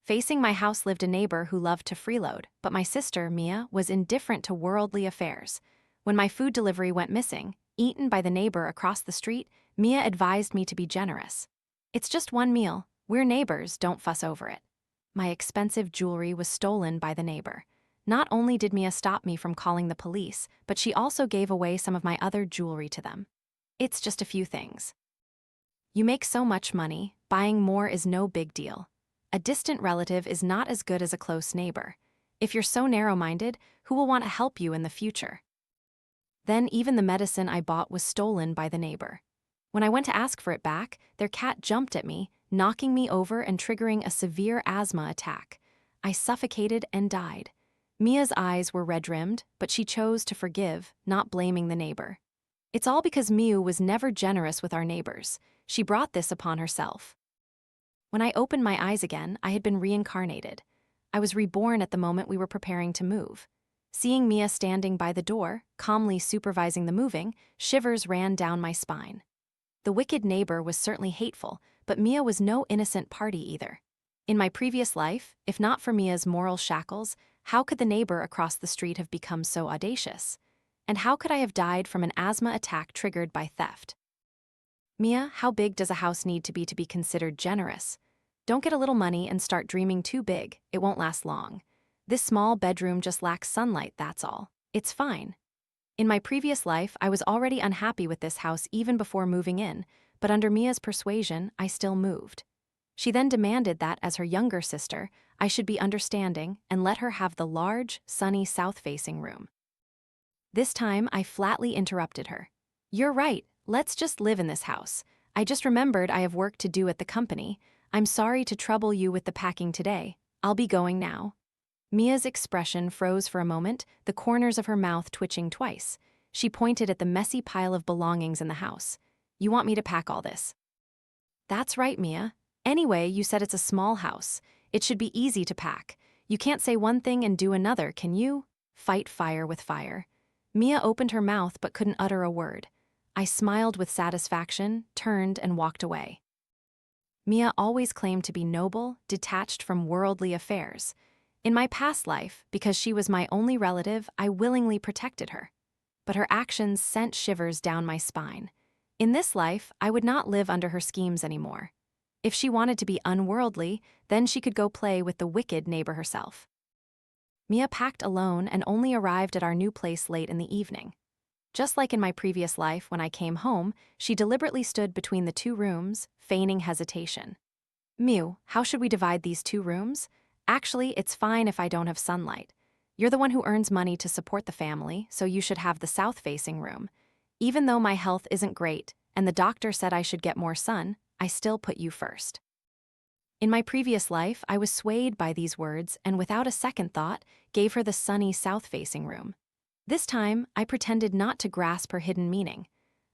Facing my house lived a neighbor who loved to freeload, but my sister, Mia, was indifferent to worldly affairs. When my food delivery went missing, eaten by the neighbor across the street, Mia advised me to be generous. It's just one meal. We're neighbors, don't fuss over it. My expensive jewelry was stolen by the neighbor. Not only did Mia stop me from calling the police, but she also gave away some of my other jewelry to them. It's just a few things. You make so much money, buying more is no big deal. A distant relative is not as good as a close neighbor. If you're so narrow-minded, who will want to help you in the future? Then even the medicine I bought was stolen by the neighbor. When I went to ask for it back, their cat jumped at me, knocking me over and triggering a severe asthma attack. I suffocated and died. Mia's eyes were red-rimmed, but she chose to forgive, not blaming the neighbor. It's all because Miu was never generous with our neighbors. She brought this upon herself. When I opened my eyes again, I had been reincarnated. I was reborn at the moment we were preparing to move. Seeing Mia standing by the door, calmly supervising the moving, shivers ran down my spine. The wicked neighbor was certainly hateful, but Mia was no innocent party either. In my previous life, if not for Mia's moral shackles, how could the neighbor across the street have become so audacious? And how could I have died from an asthma attack triggered by theft? Mia, how big does a house need to be considered generous? Don't get a little money and start dreaming too big, it won't last long. This small bedroom just lacks sunlight, that's all. It's fine. In my previous life, I was already unhappy with this house even before moving in, but under Mia's persuasion, I still moved. She then demanded that, as her younger sister, I should be understanding and let her have the large, sunny south-facing room. This time, I flatly interrupted her. You're right, let's just live in this house. I just remembered I have work to do at the company. I'm sorry to trouble you with the packing today. I'll be going now. Mia's expression froze for a moment, the corners of her mouth twitching twice. She pointed at the messy pile of belongings in the house. You want me to pack all this? That's right, Mia. Anyway, you said it's a small house. It should be easy to pack. You can't say one thing and do another, can you? Fight fire with fire. Mia opened her mouth but couldn't utter a word. I smiled with satisfaction, turned, and walked away. Mia always claimed to be noble, detached from worldly affairs. In my past life, because she was my only relative, I willingly protected her. But her actions sent shivers down my spine. In this life, I would not live under her schemes anymore. If she wanted to be unworldly, then she could go play with the wicked neighbor herself. Mia packed alone and only arrived at our new place late in the evening. Just like in my previous life when I came home, she deliberately stood between the two rooms, feigning hesitation. Miu, how should we divide these two rooms? Actually, it's fine if I don't have sunlight. You're the one who earns money to support the family, so you should have the south-facing room. Even though my health isn't great, and the doctor said I should get more sun, I still put you first. In my previous life, I was swayed by these words and without a second thought, gave her the sunny south-facing room. This time, I pretended not to grasp her hidden meaning.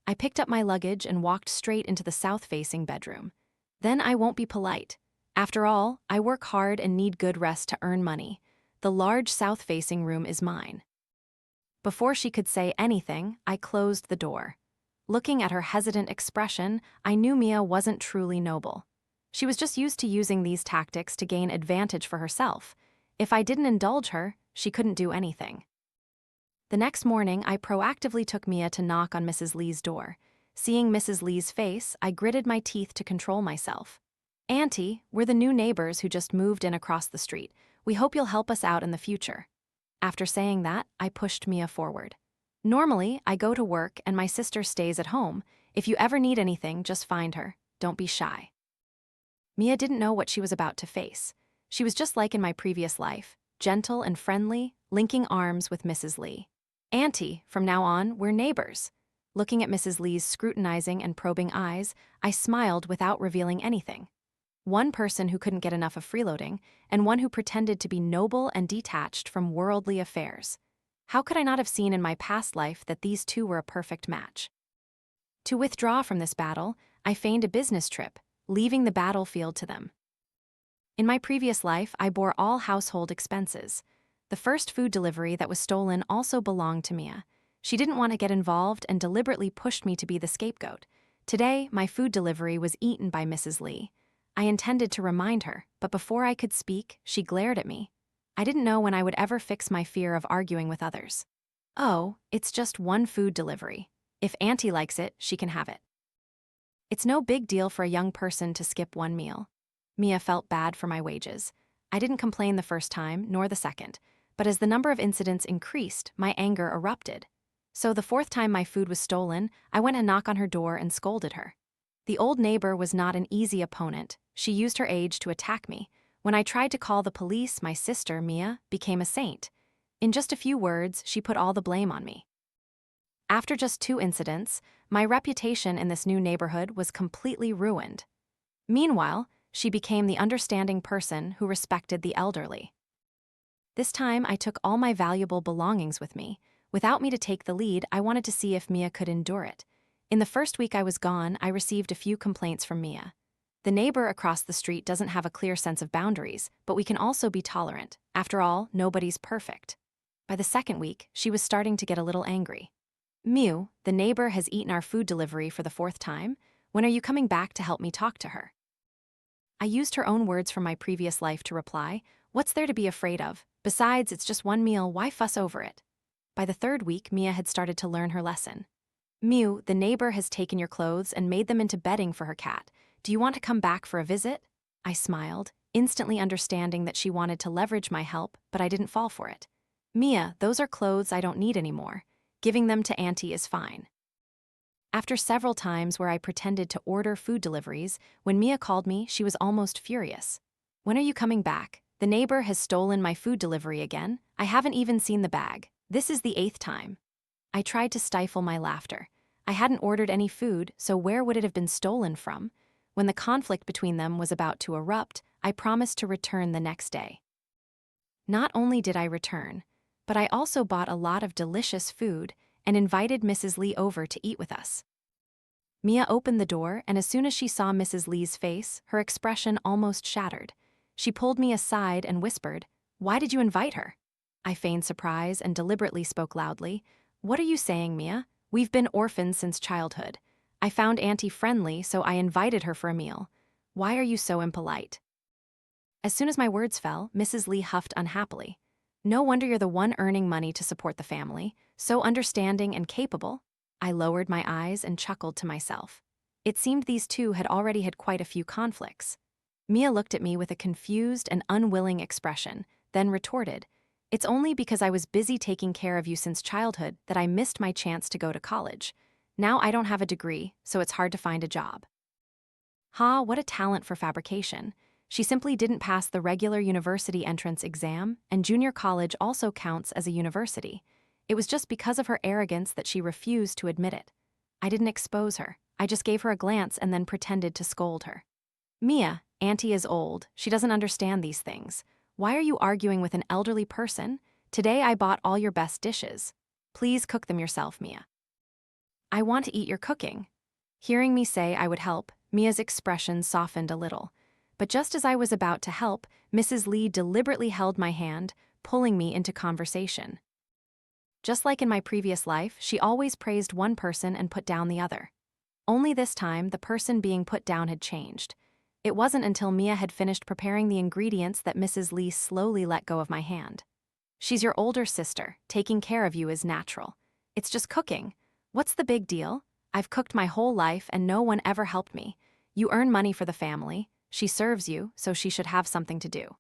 I picked up my luggage and walked straight into the south-facing bedroom. Then I won't be polite. After all, I work hard and need good rest to earn money. The large south-facing room is mine. Before she could say anything, I closed the door. Looking at her hesitant expression, I knew Mia wasn't truly noble. She was just used to using these tactics to gain advantage for herself. If I didn't indulge her, she couldn't do anything. The next morning, I proactively took Mia to knock on Mrs. Lee's door. Seeing Mrs. Lee's face, I gritted my teeth to control myself. Auntie, we're the new neighbors who just moved in across the street. We hope you'll help us out in the future. After saying that, I pushed Mia forward. Normally, I go to work and my sister stays at home. If you ever need anything, just find her. Don't be shy. Mia didn't know what she was about to face. She was just like in my previous life, gentle and friendly, linking arms with Mrs. Lee. Auntie, from now on, we're neighbors. Looking at Mrs. Lee's scrutinizing and probing eyes, I smiled without revealing anything. One person who couldn't get enough of freeloading, and one who pretended to be noble and detached from worldly affairs. How could I not have seen in my past life that these two were a perfect match? To withdraw from this battle, I feigned a business trip, leaving the battlefield to them. In my previous life, I bore all household expenses. The first food delivery that was stolen also belonged to Mia. She didn't want to get involved and deliberately pushed me to be the scapegoat. Today, my food delivery was eaten by Mrs. Lee. I intended to remind her, but before I could speak, she glared at me. I didn't know when I would ever fix my fear of arguing with others. Oh, it's just one food delivery. If Auntie likes it, she can have it. It's no big deal for a young person to skip one meal. Mia felt bad for my wages. I didn't complain the first time, nor the second, but as the number of incidents increased, my anger erupted. So the fourth time my food was stolen, I went to knock on her door and scolded her. The old neighbor was not an easy opponent. She used her age to attack me. When I tried to call the police, my sister, Mia, became a saint. In just a few words, she put all the blame on me. After just 2 incidents, my reputation in this new neighborhood was completely ruined. Meanwhile, she became the understanding person who respected the elderly. This time, I took all my valuable belongings with me. Without me to take the lead, I wanted to see if Mia could endure it. In the first week I was gone, I received a few complaints from Mia. The neighbor across the street doesn't have a clear sense of boundaries, but we can also be tolerant. After all, nobody's perfect. By the second week, she was starting to get a little angry. Mew, the neighbor has eaten our food delivery for the 4th time. When are you coming back to help me talk to her? I used her own words from my previous life to reply, what's there to be afraid of? Besides, it's just one meal, why fuss over it? By the 3rd week, Mia had started to learn her lesson. Mew, the neighbor has taken your clothes and made them into bedding for her cat. Do you want to come back for a visit? I smiled, instantly understanding that she wanted to leverage my help, but I didn't fall for it. Mia, those are clothes I don't need anymore. Giving them to Auntie is fine. After several times where I pretended to order food deliveries, when Mia called me, she was almost furious. When are you coming back? The neighbor has stolen my food delivery again. I haven't even seen the bag. This is the 8th time. I tried to stifle my laughter. I hadn't ordered any food, so where would it have been stolen from? When the conflict between them was about to erupt, I promised to return the next day. Not only did I return, but I also bought a lot of delicious food and invited Mrs. Lee over to eat with us. Mia opened the door, and as soon as she saw Mrs. Lee's face, her expression almost shattered. She pulled me aside and whispered, "Why did you invite her?" I feigned surprise and deliberately spoke loudly. "What are you saying, Mia? We've been orphans since childhood. I found Auntie friendly, so I invited her for a meal. Why are you so impolite?" As soon as my words fell, Mrs. Lee huffed unhappily. "No wonder you're the one earning money to support the family, so understanding and capable." I lowered my eyes and chuckled to myself. It seemed these two had already had quite a few conflicts. Mia looked at me with a confused and unwilling expression, then retorted, "It's only because I was busy taking care of you since childhood that I missed my chance to go to college. Now I don't have a degree, so it's hard to find a job." Ha, what a talent for fabrication. She simply didn't pass the regular university entrance exam, and junior college also counts as a university. It was just because of her arrogance that she refused to admit it. I didn't expose her. I just gave her a glance and then pretended to scold her. "Mia, Auntie is old. She doesn't understand these things. Why are you arguing with an elderly person? Today I bought all your best dishes. Please cook them yourself, Mia." "I want to eat your cooking." Hearing me say I would help, Mia's expression softened a little. But just as I was about to help, Mrs. Lee deliberately held my hand, pulling me into conversation. Just like in my previous life, she always praised one person and put down the other. Only this time, the person being put down had changed. It wasn't until Mia had finished preparing the ingredients that Mrs. Lee slowly let go of my hand. "She's your older sister. Taking care of you is natural. It's just cooking. What's the big deal? I've cooked my whole life and no one ever helped me. You earn money for the family. She serves you, so she should have something to do."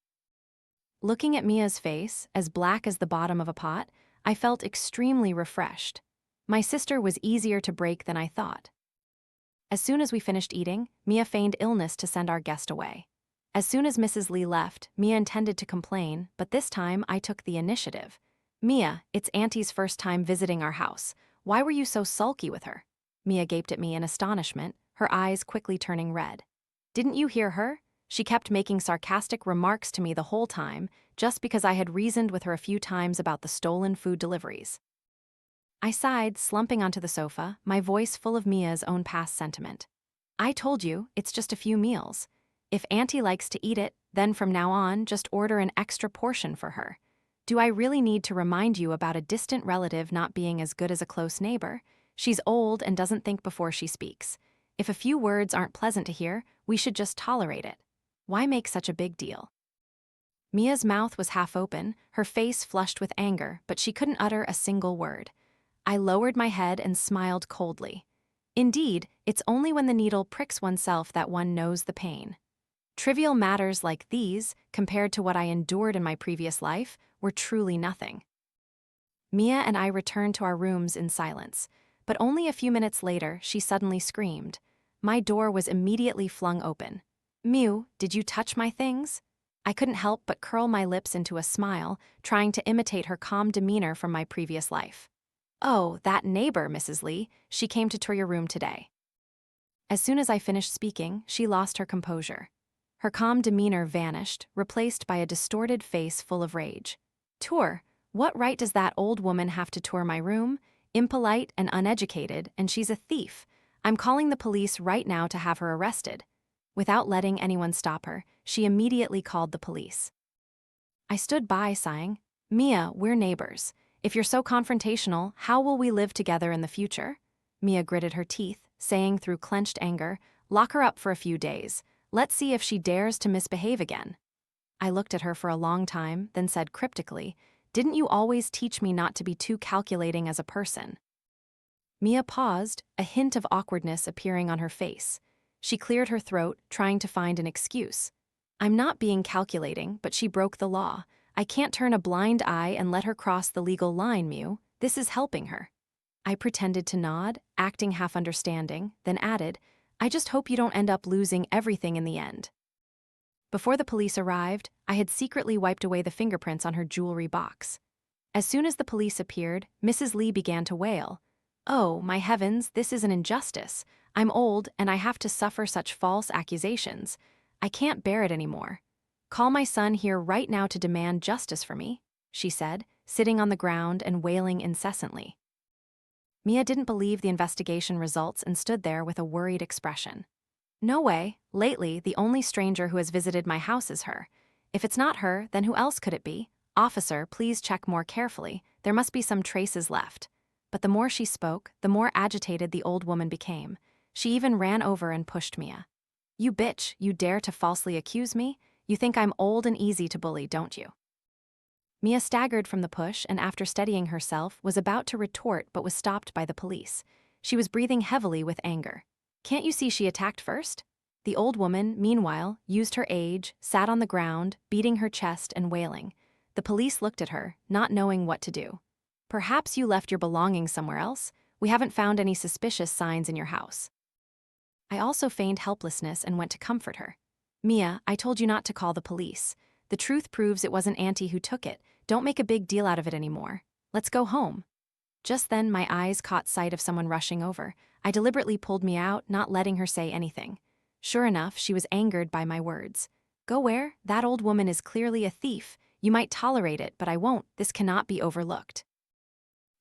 Looking at Mia's face, as black as the bottom of a pot, I felt extremely refreshed. My sister was easier to break than I thought. As soon as we finished eating, Mia feigned illness to send our guest away. As soon as Mrs. Lee left, Mia intended to complain, but this time I took the initiative. "Mia, it's Auntie's first time visiting our house. Why were you so sulky with her?" Mia gaped at me in astonishment, her eyes quickly turning red. "Didn't you hear her? She kept making sarcastic remarks to me the whole time, just because I had reasoned with her a few times about the stolen food deliveries." I sighed, slumping onto the sofa, my voice full of Mia's own past sentiment. "I told you, it's just a few meals. If Auntie likes to eat it, then from now on, just order an extra portion for her. Do I really need to remind you about a distant relative not being as good as a close neighbor? She's old and doesn't think before she speaks. If a few words aren't pleasant to hear, we We should just tolerate it. Why make such a big deal? Mia's mouth was half open, her face flushed with anger, but she couldn't utter a single word. I lowered my head and smiled coldly. Indeed, it's only when the needle pricks oneself that one knows the pain. Trivial matters like these, compared to what I endured in my previous life, were truly nothing. Mia and I returned to our rooms in silence, but only a few minutes later she suddenly screamed. My door was immediately flung open. "Mew, did you touch my things?" I couldn't help but curl my lips into a smile, trying to imitate her calm demeanor from my previous life. "Oh, that neighbor, Mrs. Lee, she came to tour your room today." As soon as I finished speaking, she lost her composure. Her calm demeanor vanished, replaced by a distorted face full of rage. "Tour? What right does that old woman have to tour my room? Impolite and uneducated, and she's a thief. I'm calling the police right now to have her arrested." Without letting anyone stop her, she immediately called the police. I stood by, sighing. "Mia, we're neighbors. If you're so confrontational, how will we live together in the future?" Mia gritted her teeth, saying through clenched anger, "Lock her up for a few days. Let's see if she dares to misbehave again." I looked at her for a long time, then said cryptically, "Didn't you always teach me not to be too calculating as a person?" Mia paused, a hint of awkwardness appearing on her face. She cleared her throat, trying to find an excuse. "I'm not being calculating, but she broke the law. I can't turn a blind eye and let her cross the legal line, Mew. This is helping her." I pretended to nod, acting half understanding, then added, "I just hope you don't end up losing everything in the end." Before the police arrived, I had secretly wiped away the fingerprints on her jewelry box. As soon as the police appeared, Mrs. Lee began to wail. "Oh, my heavens, this is an injustice. I'm old and I have to suffer such false accusations. I can't bear it anymore. Call my son here right now to demand justice for me," she said, sitting on the ground and wailing incessantly. Mia didn't believe the investigation results and stood there with a worried expression. "No way. Lately, the only stranger who has visited my house is her. If it's not her, then who else could it be? Officer, please check more carefully. There must be some traces left." But the more she spoke, the more agitated the old woman became. She even ran over and pushed Mia. "You bitch, you dare to falsely accuse me? You think I'm old and easy to bully, don't you?" Mia staggered from the push and after steadying herself was about to retort but was stopped by the police. She was breathing heavily with anger. "Can't you see she attacked first?" The old woman, meanwhile, used her age, sat on the ground, beating her chest and wailing. The police looked at her, not knowing what to do. "Perhaps you left your belongings somewhere else? We haven't found any suspicious signs in your house." I also feigned helplessness and went to comfort her. "Mia, I told you not to call the police. The truth proves it wasn't Auntie who took it. Don't make a big deal out of it anymore. Let's go home." Just then my eyes caught sight of someone rushing over. I deliberately pulled Mia out, not letting her say anything. Sure enough, she was angered by my words. "Go where? That old woman is clearly a thief. You might tolerate it, but I won't. This cannot be overlooked."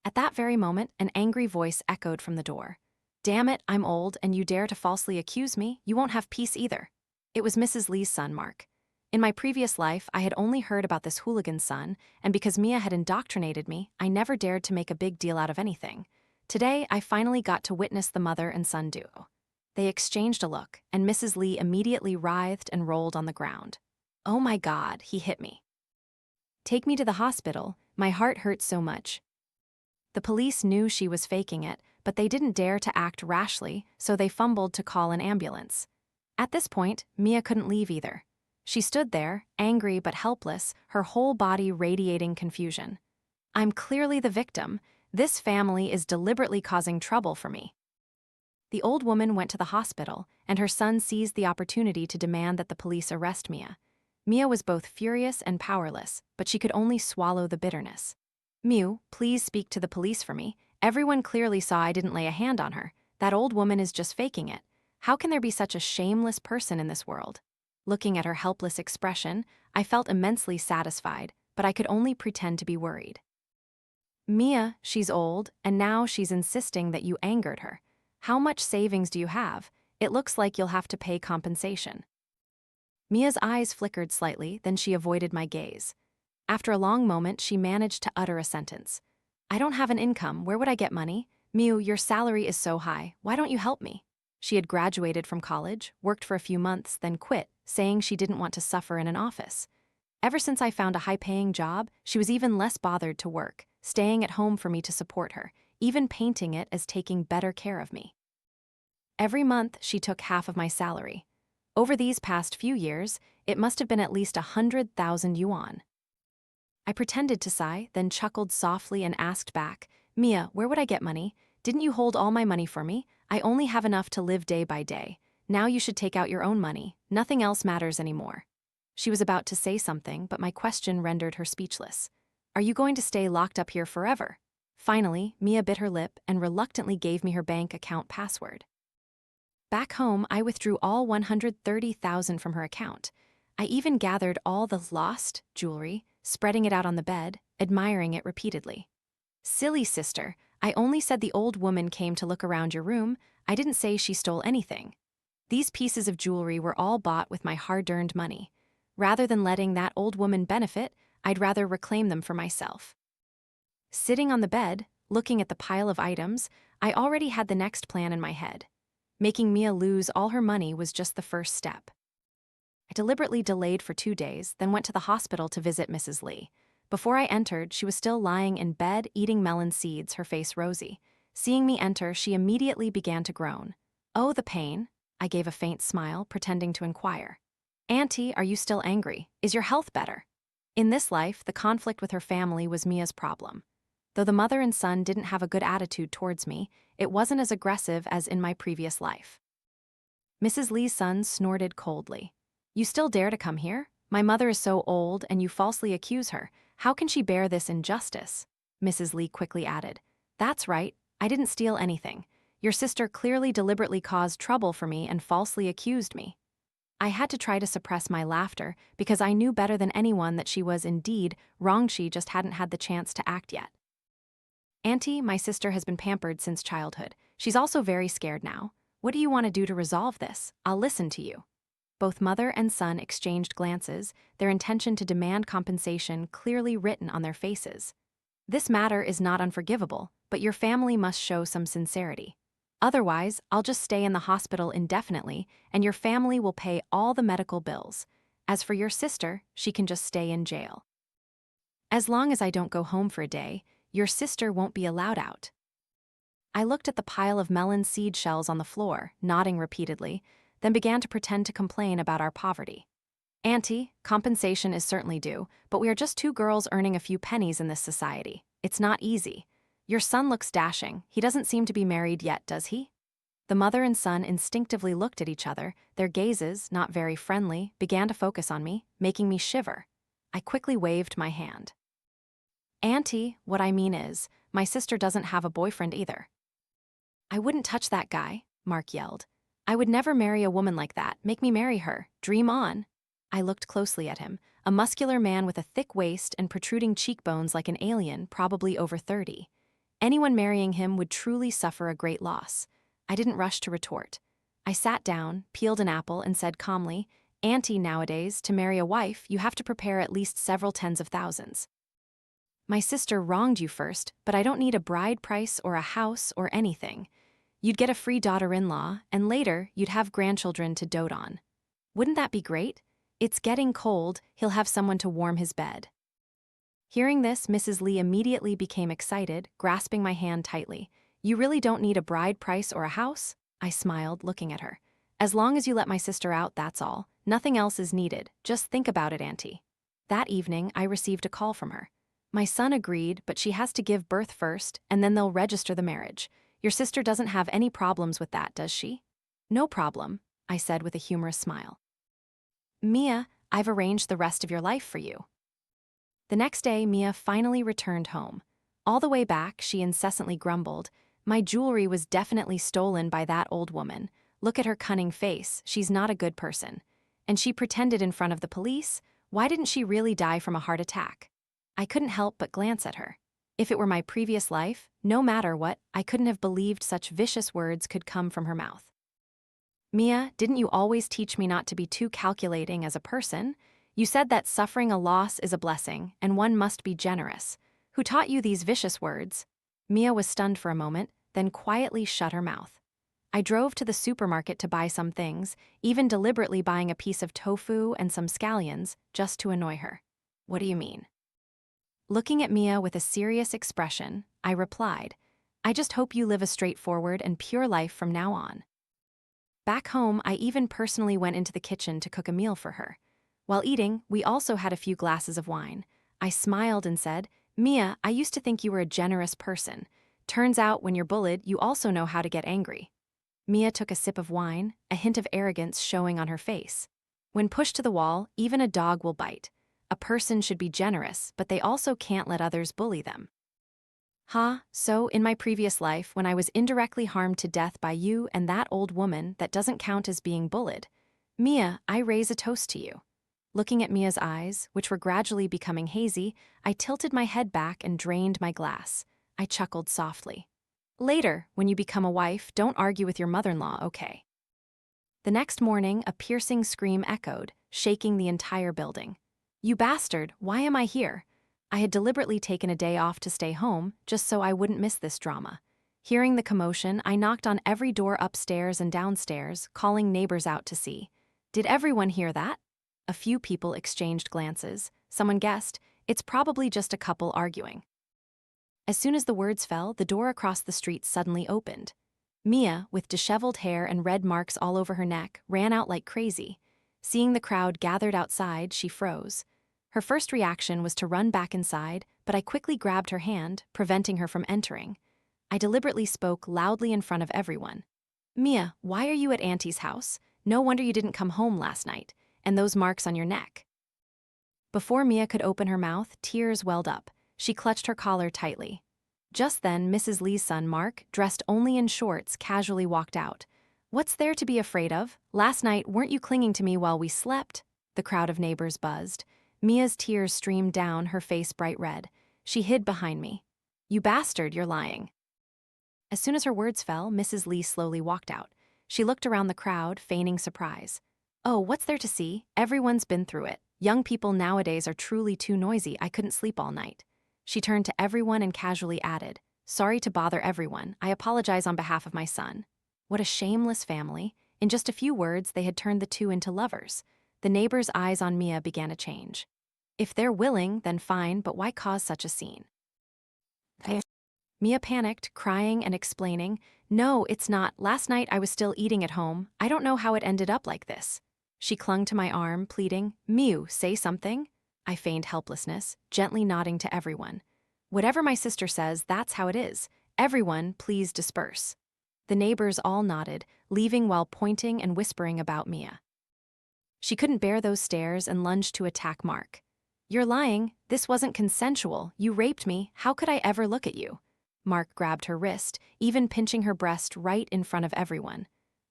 At that very moment, an angry voice echoed from the door. "Damn it, I'm old, and you dare to falsely accuse me? You won't have peace either." It was Mrs. Lee's son, Mark. In my previous life, I had only heard about this hooligan's son, and because Mia had indoctrinated me, I never dared to make a big deal out of anything. Today, I finally got to witness the mother and son duo. They exchanged a look, and Mrs. Lee immediately writhed and rolled on the ground. "Oh my God, he hit me. Take me to the hospital, my heart hurts so much." The police knew she was faking it, but they didn't dare to act rashly, so they fumbled to call an ambulance. At this point, Mia couldn't leave either. She stood there, angry but helpless, her whole body radiating confusion. "I'm clearly the victim. This family is deliberately causing trouble for me." The old woman went to the hospital, and her son seized the opportunity to demand that the police arrest Mia. Mia was both furious and powerless, but she could only swallow the bitterness. "Mew, please speak to the police for me. Everyone clearly saw I didn't lay a hand on her. That old woman is just faking it. How can there be such a shameless person in this world?" Looking at her helpless expression, I felt immensely satisfied, but I could only pretend to be worried. "Mia, she's old, and now she's insisting that you angered her. How much savings do you have? It looks like you'll have to pay compensation." Mia's eyes flickered slightly, then she avoided my gaze. After a long moment, she managed to utter a sentence. "I don't have an income. Where would I get money? Mew, your salary is so high. Why don't you help me?" She had graduated from college, worked for a few months, then quit, saying she didn't want to suffer in an office. Ever since I found a high-paying job, she was even less bothered to work, staying at home for me to support her, even painting it as taking better care of me. Every month, she took half of my salary. Over these past few years, it must have been at least 100,000 yuan. I pretended to sigh, then chuckled softly and asked back, "Mia, where would I get money? Didn't you hold all my money for me? I only have enough to live day by day. Now you should take out your own money. Nothing else matters anymore." She was about to say something, but my question rendered her speechless. "Are you going to stay locked up here forever?" Finally, Mia bit her lip and reluctantly gave me her bank account password. Back home, I withdrew all 130,000 from her account. I even gathered all the lost jewelry, spreading it out on the bed, admiring it repeatedly. "Silly sister, I only said the old woman came to look around your room. I didn't say she stole anything. These pieces of jewelry were all bought with my hard-earned money. Rather than letting that old woman benefit, I'd rather reclaim them for myself." Sitting on the bed, looking at the pile of items, I already had the next plan in my head. Making Mia lose all her money was just the first step. I deliberately delayed for 2 days, then went to the hospital to visit Mrs. Lee. Before I entered, she was still lying in bed eating melon seeds, her face rosy. Seeing me enter, she immediately began to groan. "Oh, the pain." I gave a faint smile, pretending to inquire. "Auntie, are you still angry? Is your health better?" In this life, the conflict with her family was Mia's problem. Though the mother and son didn't have a good attitude towards me, it wasn't as aggressive as in my previous life. Mrs. Lee's son snorted coldly. "You still dare to come here? My mother is so old and you falsely accuse her. How can she bear this injustice?" Mrs. Lee quickly added. "That's right, I didn't steal anything. Your sister clearly deliberately caused trouble for me and falsely accused me." I had to try to suppress my laughter because I knew better than anyone that she was indeed wrong. She just hadn't had the chance to act yet. "Auntie, my sister has been pampered since childhood. She's also very scared now. What do you want to do to resolve this? I'll listen to you." Both mother and son exchanged glances, their intention to demand compensation clearly written on their faces. "This matter is not unforgivable, but your family must show some sincerity. Otherwise, I'll just stay in the hospital indefinitely, and your family will pay all the medical bills. As for your sister, she can just stay in jail. As long as I don't go home for a day, your sister won't be allowed out." I looked at the pile of melon seed shells on the floor, nodding repeatedly, then began to pretend to complain about our poverty. "Auntie, compensation is certainly due, but we are just two girls earning a few pennies in this society. It's not easy. Your son looks dashing. He doesn't seem to be married yet, does he?" The mother and son instinctively looked at each other. Their gazes, not very friendly, began to focus on me, making me shiver. I quickly waved my hand. "Auntie, what I mean is, my sister doesn't have a boyfriend either." "I wouldn't touch that guy," Mark yelled. "I would never marry a woman like that. Make me marry her. Dream on." I looked closely at him, a muscular man with a thick waist and protruding cheekbones like an alien, probably over 30. Anyone marrying him would truly suffer a great loss. I didn't rush to retort. I sat down, peeled an apple, and said calmly, "Auntie, nowadays, to marry a wife, you have to prepare at least several tens of thousands. My sister wronged you first, but I don't need a bride price or a house or anything. You'd get a free daughter-in-law, and later you'd have grandchildren to dote on. Wouldn't that be great? It's getting cold, he'll have someone to warm his bed." Hearing this, Mrs. Lee immediately became excited, grasping my hand tightly. "You really don't need a bride price or a house?" I smiled, looking at her. "As long as you let my sister out, that's all. Nothing else is needed. Just think about it, Auntie." That evening, I received a call from her. "My son agreed, but she has to give birth first, and then they'll register the marriage. Your sister doesn't have any problems with that, does she?" "No problem," I said with a humorous smile. "Mia, I've arranged the rest of your life for you." The next day, Mia finally returned home. All the way back, she incessantly grumbled, "My jewelry was definitely stolen by that old woman. Look at her cunning face, she's not a good person. And she pretended in front of the police. Why didn't she really die from a heart attack?" I couldn't help but glance at her. If it were my previous life, no matter what, I couldn't have believed such vicious words could come from her mouth. "Mia, didn't you always teach me not to be too calculating as a person? You said that suffering a loss is a blessing, and one must be generous. Who taught you these vicious words?" Mia was stunned for a moment, then quietly shut her mouth. I drove to the supermarket to buy some things, even deliberately buying a piece of tofu and some scallions, just to annoy her. What do you mean? Looking at Mia with a serious expression, I replied, I just hope you live a straightforward and pure life from now on. Back home, I even personally went into the kitchen to cook a meal for her. While eating, we also had a few glasses of wine. I smiled and said, Mia, I used to think you were a generous person. Turns out when you're bullied, you also know how to get angry. Mia took a sip of wine, a hint of arrogance showing on her face. When pushed to the wall, even a dog will bite. A person should be generous, but they also can't let others bully them. So in my previous life, when I was indirectly harmed to death by you and that old woman, that doesn't count as being bullied. Mia, I raise a toast to you. Looking at Mia's eyes, which were gradually becoming hazy, I tilted my head back and drained my glass. I chuckled softly. Later, when you become a wife, don't argue with your mother-in-law, okay? The next morning, a piercing scream echoed, shaking the entire building. You bastard, why am I here? I had deliberately taken a day off to stay home, just so I wouldn't miss this drama. Hearing the commotion, I knocked on every door upstairs and downstairs, calling neighbors out to see. Did everyone hear that? A few people exchanged glances. Someone guessed, it's probably just a couple arguing. As soon as the words fell, the door across the street suddenly opened. Mia, with disheveled hair and red marks all over her neck, ran out like crazy. Seeing the crowd gathered outside, she froze. Her first reaction was to run back inside, but I quickly grabbed her hand, preventing her from entering. I deliberately spoke loudly in front of everyone. Mia, why are you at Auntie's house? No wonder you didn't come home last night. And those marks on your neck. Before Mia could open her mouth, tears welled up. She clutched her collar tightly. Just then, Mrs. Lee's son, Mark, dressed only in shorts, casually walked out. What's there to be afraid of? Last night, weren't you clinging to me while we slept? The crowd of neighbors buzzed. Mia's tears streamed down, her face bright red. She hid behind me. You bastard, you're lying. As soon as her words fell, Mrs. Lee slowly walked out. She looked around the crowd, feigning surprise. Oh, what's there to see? Everyone's been through it. Young people nowadays are truly too noisy. I couldn't sleep all night. She turned to everyone and casually added, Sorry to bother everyone. I apologize on behalf of my son. What a shameless family. In just a few words, they had turned the two into lovers. The neighbors' eyes on Mia began to change. If they're willing, then fine, but why cause such a scene? Mia panicked, crying and explaining, No, it's not. Last night I was still eating at home. I don't know how it ended up like this. She clung to my arm, pleading, Miu, say something? I feigned helplessness, gently nodding to everyone. Whatever my sister says, that's how it is. Everyone, please disperse. The neighbors all nodded, leaving while pointing and whispering about Mia. She couldn't bear those stares and lunged to attack Mark. You're lying. This wasn't consensual. You raped me. How could I ever look at you? Mark grabbed her wrist, even pinching her breast right in front of everyone.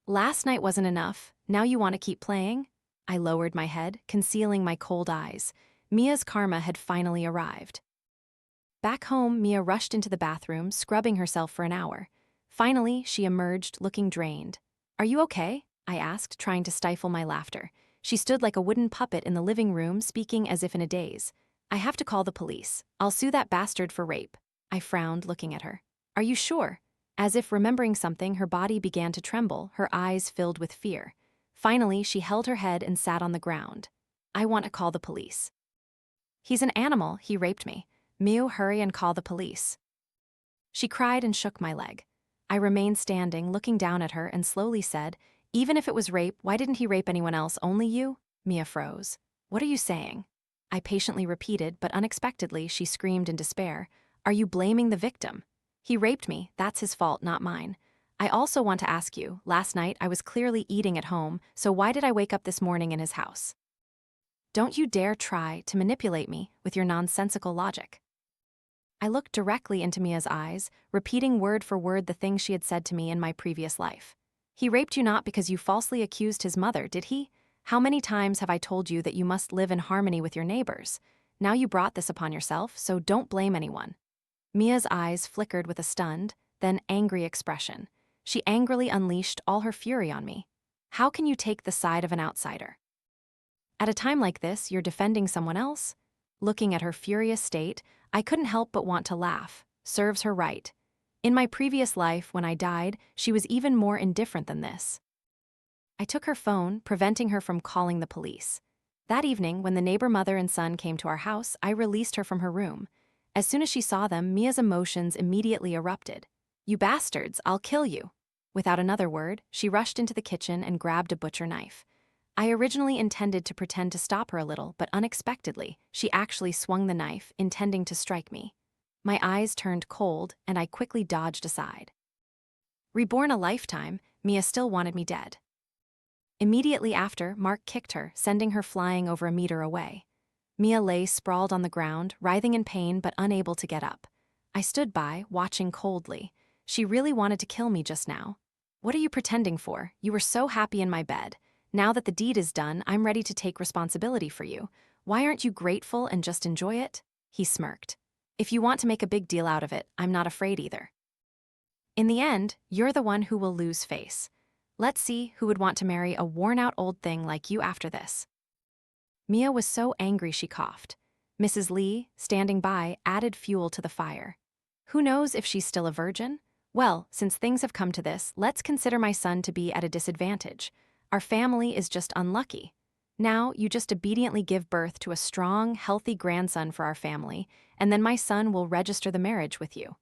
Last night wasn't enough. Now you want to keep playing? I lowered my head, concealing my cold eyes. Mia's karma had finally arrived. Back home, Mia rushed into the bathroom, scrubbing herself for an hour. Finally, she emerged, looking drained. Are you okay? I asked, trying to stifle my laughter. She stood like a wooden puppet in the living room, speaking as if in a daze. I have to call the police. I'll sue that bastard for rape. I frowned, looking at her. Are you sure? As if remembering something, her body began to tremble, her eyes filled with fear. Finally, she held her head and sat on the ground. I want to call the police. He's an animal, he raped me. Miu, hurry and call the police. She cried and shook my leg. I remained standing, looking down at her, and slowly said, Even if it was rape, why didn't he rape anyone else, only you? Mia froze. What are you saying? I patiently repeated, but unexpectedly she screamed in despair. Are you blaming the victim? He raped me, that's his fault, not mine. I also want to ask you, last night I was clearly eating at home, so why did I wake up this morning in his house? Don't you dare try to manipulate me with your nonsensical logic. I looked directly into Mia's eyes, repeating word for word the things she had said to me in my previous life. He raped you not because you falsely accused his mother, did he? How many times have I told you that you must live in harmony with your neighbors? Now you brought this upon yourself, so don't blame anyone. Mia's eyes flickered with a stunned, then angry expression. She angrily unleashed all her fury on me. How can you take the side of an outsider? At a time like this, you're defending someone else? Looking at her furious state, I couldn't help but want to laugh. Serves her right. In my previous life, when I died, she was even more indifferent than this. I took her phone, preventing her from calling the police. That evening, when the neighbor mother and son came to our house, I released her from her room. As soon as she saw them, Mia's emotions immediately erupted. "You bastards, I'll kill you." Without another word, she rushed into the kitchen and grabbed a butcher knife. I originally intended to pretend to stop her a little, but unexpectedly, she actually swung the knife, intending to strike me. My eyes turned cold, and I quickly dodged aside. Reborn a lifetime, Mia still wanted me dead. Immediately after, Mark kicked her, sending her flying over a meter away. Mia lay sprawled on the ground, writhing in pain but unable to get up. I stood by, watching coldly. She really wanted to kill me just now. "What are you pretending for? You were so happy in my bed. Now that the deed is done, I'm ready to take responsibility for you. Why aren't you grateful and just enjoy it?" He smirked. "If you want to make a big deal out of it, I'm not afraid either. In the end, you're the one who will lose face. Let's see who would want to marry a worn-out old thing like you after this." Mia was so angry she coughed. Mrs. Lee, standing by, added fuel to the fire. "Who knows if she's still a virgin? Well, since things have come to this, let's consider my son to be at a disadvantage. Our family is just unlucky. Now, you just obediently give birth to a strong, healthy grandson for our family, and then my son will register the marriage with you.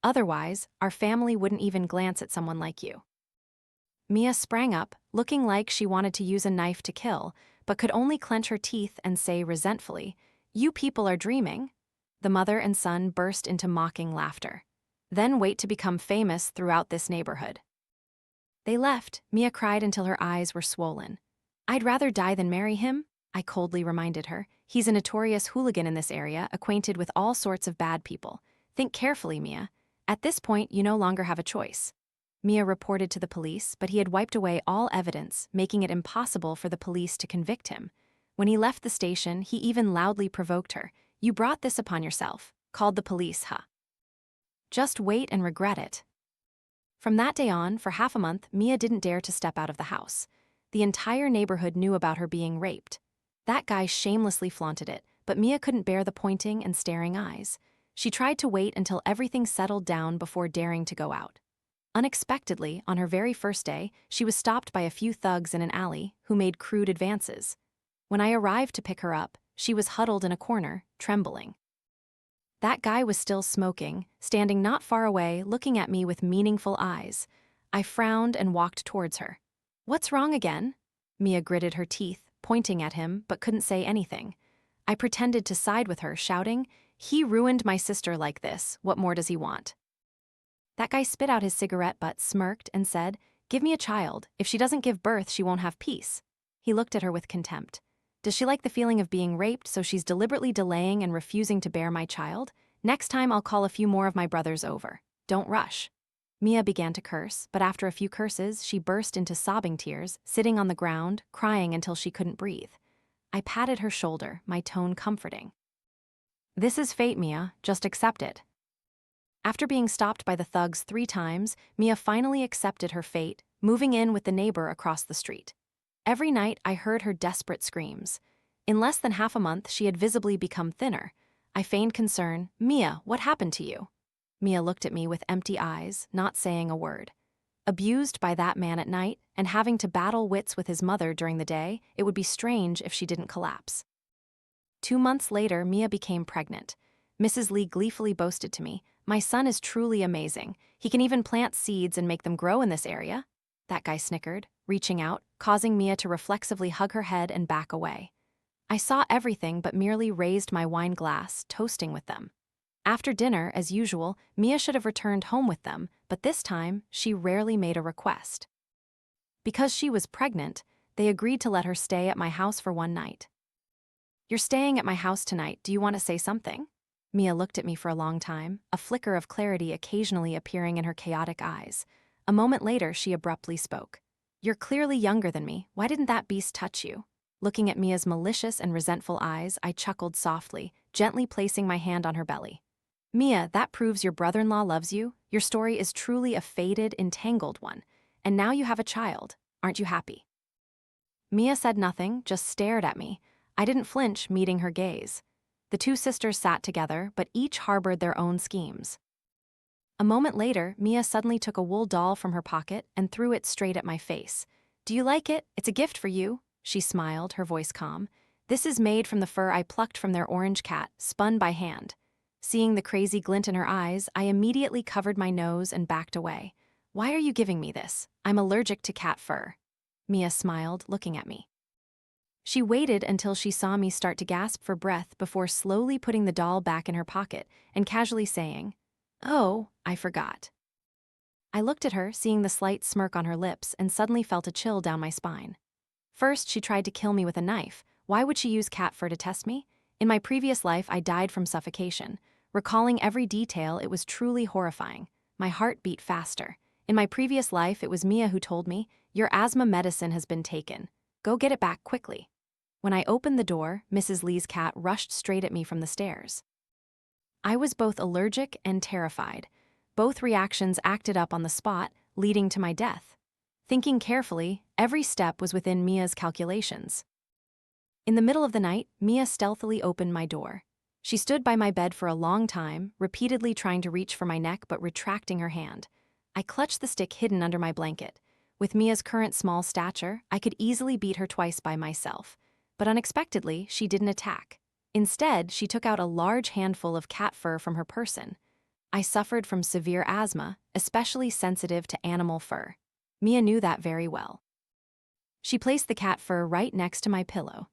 Otherwise, our family wouldn't even glance at someone like you." Mia sprang up, looking like she wanted to use a knife to kill, but could only clench her teeth and say resentfully, "You people are dreaming." The mother and son burst into mocking laughter. "Then wait to become famous throughout this neighborhood." They left. Mia cried until her eyes were swollen. "I'd rather die than marry him," I coldly reminded her. "He's a notorious hooligan in this area, acquainted with all sorts of bad people. Think carefully, Mia. At this point, you no longer have a choice." Mia reported to the police, but he had wiped away all evidence, making it impossible for the police to convict him. When he left the station, he even loudly provoked her. "You brought this upon yourself. Called the police, huh? Just wait and regret it." From that day on, for half a month, Mia didn't dare to step out of the house. The entire neighborhood knew about her being raped. That guy shamelessly flaunted it, but Mia couldn't bear the pointing and staring eyes. She tried to wait until everything settled down before daring to go out. Unexpectedly, on her very first day, she was stopped by a few thugs in an alley who made crude advances. When I arrived to pick her up, she was huddled in a corner, trembling. That guy was still smoking, standing not far away, looking at me with meaningful eyes. I frowned and walked towards her. "What's wrong again?" Mia gritted her teeth, pointing at him, but couldn't say anything. I pretended to side with her, shouting, "He ruined my sister like this. What more does he want?" That guy spit out his cigarette butt, smirked, and said, "Give me a child. If she doesn't give birth, she won't have peace." He looked at her with contempt. "Does she like the feeling of being raped, so she's deliberately delaying and refusing to bear my child? Next time I'll call a few more of my brothers over. Don't rush." Mia began to curse, but after a few curses, she burst into sobbing tears, sitting on the ground, crying until she couldn't breathe. I patted her shoulder, my tone comforting. "This is fate, Mia. Just accept it." After being stopped by the thugs 3 times, Mia finally accepted her fate, moving in with the neighbor across the street. Every night, I heard her desperate screams. In less than half a month, she had visibly become thinner. I feigned concern. "Mia, what happened to you?" Mia looked at me with empty eyes, not saying a word. Abused by that man at night, and having to battle wits with his mother during the day, it would be strange if she didn't collapse. 2 months later, Mia became pregnant. Mrs. Lee gleefully boasted to me, "My son is truly amazing. He can even plant seeds and make them grow in this area." That guy snickered, reaching out, causing Mia to reflexively hug her head and back away. I saw everything but merely raised my wine glass, toasting with them. After dinner, as usual, Mia should have returned home with them, but this time, she rarely made a request. Because she was pregnant, they agreed to let her stay at my house for one night. "You're staying at my house tonight. Do you want to say something?" Mia looked at me for a long time, a flicker of clarity occasionally appearing in her chaotic eyes. A moment later, she abruptly spoke. "You're clearly younger than me. Why didn't that beast touch you?" Looking at Mia's malicious and resentful eyes, I chuckled softly, gently placing my hand on her belly. "Mia, that proves your brother-in-law loves you. Your story is truly a fated, entangled one. And now you have a child. Aren't you happy?" Mia said nothing, just stared at me. I didn't flinch, meeting her gaze. The 2 sisters sat together, but each harbored their own schemes. A moment later, Mia suddenly took a wool doll from her pocket and threw it straight at my face. "Do you like it? It's a gift for you," she smiled, her voice calm. "This is made from the fur I plucked from their orange cat, spun by hand." Seeing the crazy glint in her eyes, I immediately covered my nose and backed away. "Why are you giving me this? I'm allergic to cat fur." Mia smiled, looking at me. She waited until she saw me start to gasp for breath before slowly putting the doll back in her pocket and casually saying, "Oh, I forgot." I looked at her, seeing the slight smirk on her lips, and suddenly felt a chill down my spine. First, she tried to kill me with a knife. Why would she use cat fur to test me? In my previous life, I died from suffocation. Recalling every detail, it was truly horrifying. My heart beat faster. In my previous life, it was Mia who told me, "Your asthma medicine has been taken. Go get it back quickly." When I opened the door, Mrs. Lee's cat rushed straight at me from the stairs. I was both allergic and terrified. Both reactions acted up on the spot, leading to my death. Thinking carefully, every step was within Mia's calculations. In the middle of the night, Mia stealthily opened my door. She stood by my bed for a long time, repeatedly trying to reach for my neck but retracting her hand. I clutched the stick hidden under my blanket. With Mia's current small stature, I could easily beat her twice by myself. But unexpectedly, she didn't attack. Instead, she took out a large handful of cat fur from her person. I suffered from severe asthma, especially sensitive to animal fur. Mia knew that very well. She placed the cat fur right next to my pillow.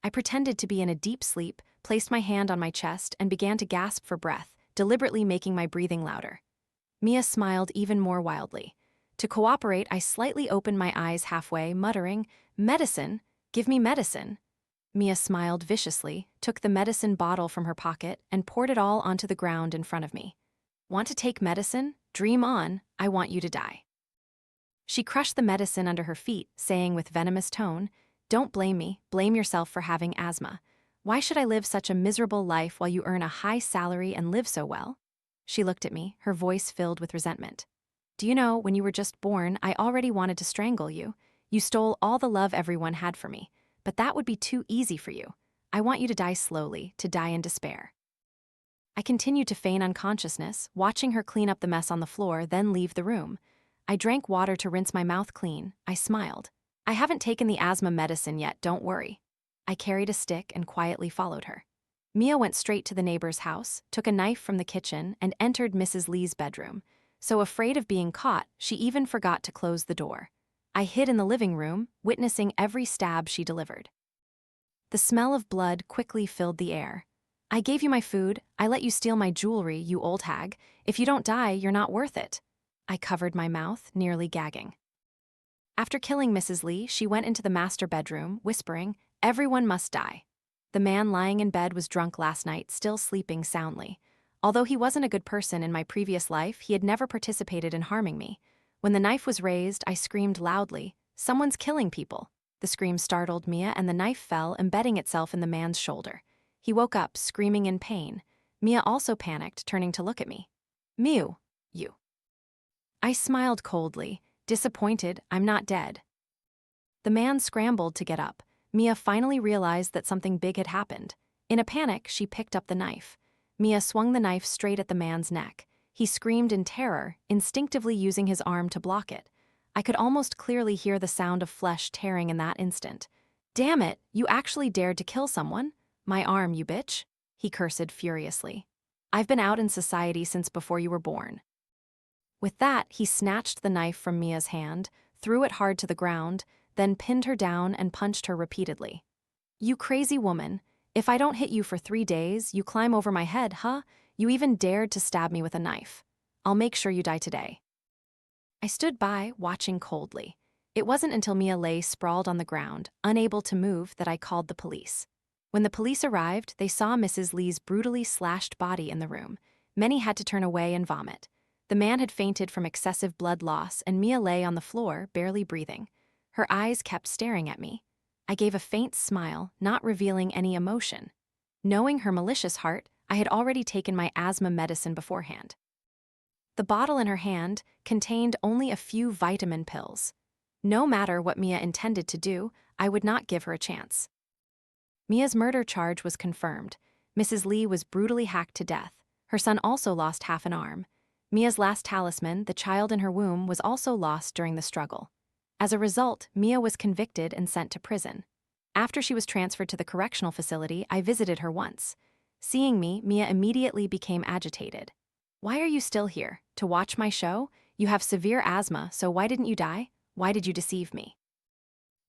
I pretended to be in a deep sleep, placed my hand on my chest, and began to gasp for breath, deliberately making my breathing louder. Mia smiled even more wildly. To cooperate, I slightly opened my eyes halfway, muttering, "Medicine? Give me medicine." Mia smiled viciously, took the medicine bottle from her pocket, and poured it all onto the ground in front of me. "Want to take medicine? Dream on, I want you to die." She crushed the medicine under her feet, saying with venomous tone, "Don't blame me, blame yourself for having asthma. Why should I live such a miserable life while you earn a high salary and live so well?" She looked at me, her voice filled with resentment. "Do you know, when you were just born, I already wanted to strangle you. You stole all the love everyone had for me. But that would be too easy for you. I want you to die slowly, to die in despair." I continued to feign unconsciousness, watching her clean up the mess on the floor, then leave the room. I drank water to rinse my mouth clean. I smiled. "I haven't taken the asthma medicine yet, don't worry." I carried a stick and quietly followed her. Mia went straight to the neighbor's house, took a knife from the kitchen, and entered Mrs. Lee's bedroom. So afraid of being caught, she even forgot to close the door. I hid in the living room, witnessing every stab she delivered. The smell of blood quickly filled the air. "I gave you my food, I let you steal my jewelry, you old hag. If you don't die, you're not worth it." I covered my mouth, nearly gagging. After killing Mrs. Lee, she went into the master bedroom, whispering, "Everyone must die." The man lying in bed was drunk last night, still sleeping soundly. Although he wasn't a good person in my previous life, he had never participated in harming me. When the knife was raised, I screamed loudly, "Someone's killing people." The scream startled Mia, and the knife fell, embedding itself in the man's shoulder. He woke up, screaming in pain. Mia also panicked, turning to look at me. "Mew, you." I smiled coldly, disappointed I'm not dead. The man scrambled to get up. Mia finally realized that something big had happened. In a panic, she picked up the knife. Mia swung the knife straight at the man's neck. He screamed in terror, instinctively using his arm to block it. I could almost clearly hear the sound of flesh tearing in that instant. "Damn it, you actually dared to kill someone? My arm, you bitch," he cursed furiously. "I've been out in society since before you were born." With that, he snatched the knife from Mia's hand, threw it hard to the ground, then pinned her down and punched her repeatedly. "You crazy woman. If I don't hit you for 3 days, you climb over my head, huh? You even dared to stab me with a knife. I'll make sure you die today." I stood by, watching coldly. It wasn't until Mia lay sprawled on the ground, unable to move, that I called the police. When the police arrived, they saw Mrs. Lee's brutally slashed body in the room. Many had to turn away and vomit. The man had fainted from excessive blood loss, and Mia lay on the floor, barely breathing. Her eyes kept staring at me. I gave a faint smile, not revealing any emotion. Knowing her malicious heart, I had already taken my asthma medicine beforehand. The bottle in her hand contained only a few vitamin pills. No matter what Mia intended to do, I would not give her a chance. Mia's murder charge was confirmed. Mrs. Lee was brutally hacked to death. Her son also lost half an arm. Mia's last talisman, the child in her womb, was also lost during the struggle. As a result, Mia was convicted and sent to prison. After she was transferred to the correctional facility, I visited her once. Seeing me, Mia immediately became agitated. "Why are you still here? To watch my show? You have severe asthma, so why didn't you die? Why did you deceive me?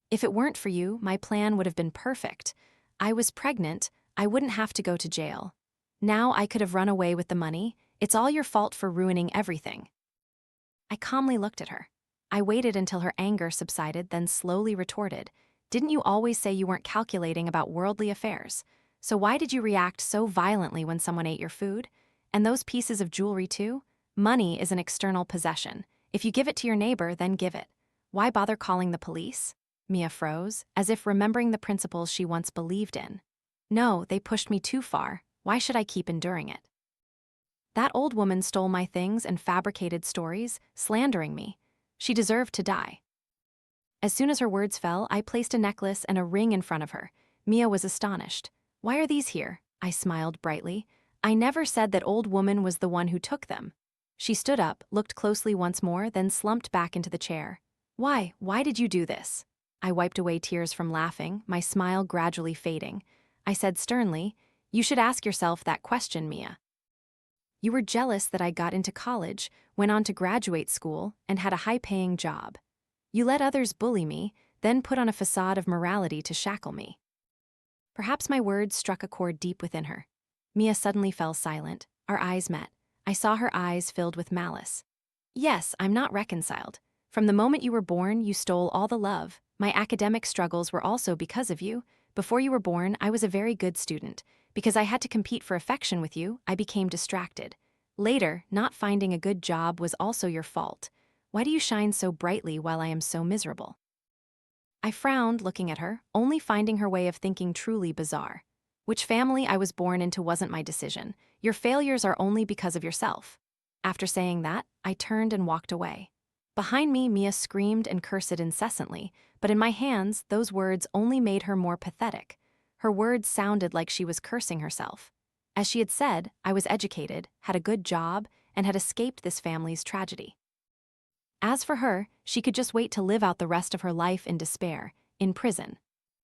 If it weren't for you, my plan would have been perfect. I was pregnant, I wouldn't have to go to jail. Now I could have run away with the money. It's all your fault for ruining everything." I calmly looked at her. I waited until her anger subsided, then slowly retorted, "Didn't you always say you weren't calculating about worldly affairs? So why did you react so violently when someone ate your food? And those pieces of jewelry too? Money is an external possession. If you give it to your neighbor, then give it. Why bother calling the police?" Mia froze, as if remembering the principles she once believed in. "No, they pushed me too far. Why should I keep enduring it? That old woman stole my things and fabricated stories, slandering me. She deserved to die." As soon as her words fell, I placed a necklace and a ring in front of her. Mia was astonished. "Why are these here?" I smiled brightly. "I never said that old woman was the one who took them." She stood up, looked closely once more, then slumped back into the chair. Why did you do this?" I wiped away tears from laughing, my smile gradually fading. I said sternly, "You should ask yourself that question, Mia. You were jealous that I got into college, went on to graduate school, and had a high-paying job. You let others bully me, then put on a facade of morality to shackle me." Perhaps my words struck a chord deep within her. Mia suddenly fell silent. Our eyes met. I saw her eyes filled with malice. "Yes, I'm not reconciled. From the moment you were born, you stole all the love. My academic struggles were also because of you. Before you were born, I was a very good student. Because I had to compete for affection with you, I became distracted. Later, not finding a good job was also your fault. Why do you shine so brightly while I am so miserable?" I frowned, looking at her, only finding her way of thinking truly bizarre. "Which family I was born into wasn't my decision. Your failures are only because of yourself." After saying that, I turned and walked away. Behind me, Mia screamed and cursed incessantly, but in my hands, those words only made her more pathetic. Her words sounded like she was cursing herself. As she had said, I was educated, had a good job, and had escaped this family's tragedy. As for her, she could just wait to live out the rest of her life in despair, in prison.